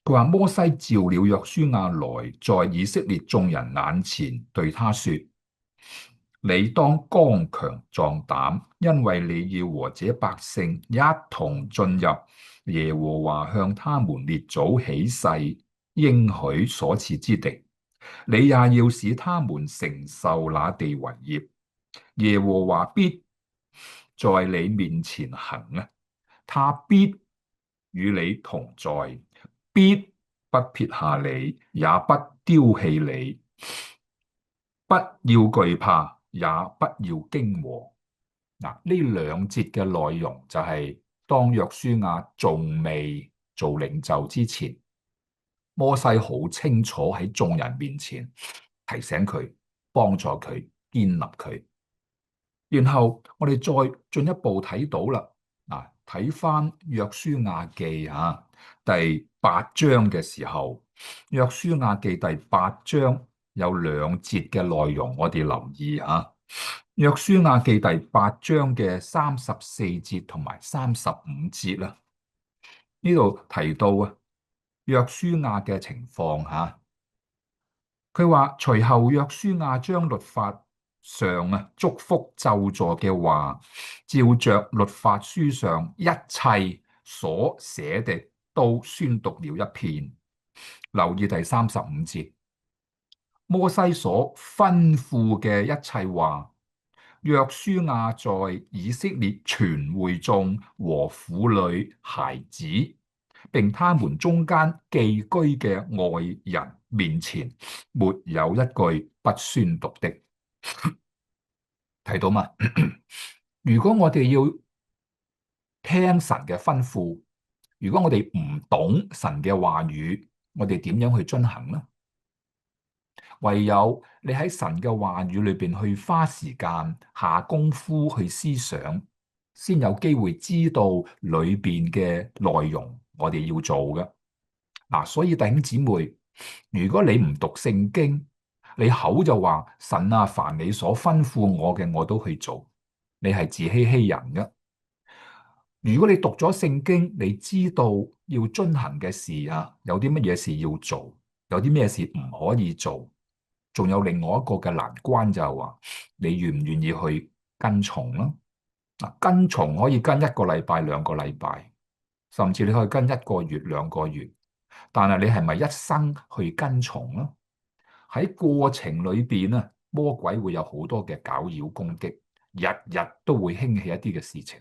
佢話摩西召了約書亞來，在以色列眾人眼前對他說：你當剛強壯膽，因為你要和這百姓一同進入耶和華向他們列祖起誓應許所賜之地。你也要使他們承受那地為業。耶和華必在你面前行啊，他必與你同在，必不撇下你，也不丟棄你。不要懼怕，也不要驚惶。嗱，呢兩節嘅內容就係當約書亞仲未做領袖之前，摩西好清楚喺眾人面前提醒佢、幫助佢、建立佢。然後我哋再進一步睇到啦，嗱，睇翻約書亞記第八章嘅時候，約書亞記第八章有兩節嘅內容，我哋留意啊。約書亞記第八章嘅34節同埋35節啦，呢度提到約書亞嘅情況吓。佢話隨後約書亞將律法上祝福咒詛嘅話，照着律法書上一切所寫的都宣讀了一遍。留意第35節，摩西所吩咐嘅一切話，約書亞在以色列全會眾和婦女孩子，並他們中間寄居嘅外人面前，沒有一句不宣讀的。睇到嘛？如果我哋要聽神嘅吩咐，如果我哋唔懂神嘅話語，我哋點樣去遵行呢？唯有你喺神嘅話語裏邊去花時間下功夫去思想，先有機會知道裏邊嘅內容，我哋要做嘅。所以弟兄姊妹，如果你唔讀聖經，你口就話神啊，凡你所吩咐我嘅，我都去做，你係自欺欺人嘅。如果你讀咗聖經，你知道要遵行嘅事有啲乜嘢事要做，有啲咩事唔可以做，仲有另外一個嘅難關就係話，你願唔願意去跟從咯？跟從可以跟一個禮拜、兩個禮拜，甚至你可以跟一個月、兩個月，但係你係咪一生去跟從咯？喺過程裏邊魔鬼會有好多嘅攪擾攻擊，日日都會興起一啲嘅事情。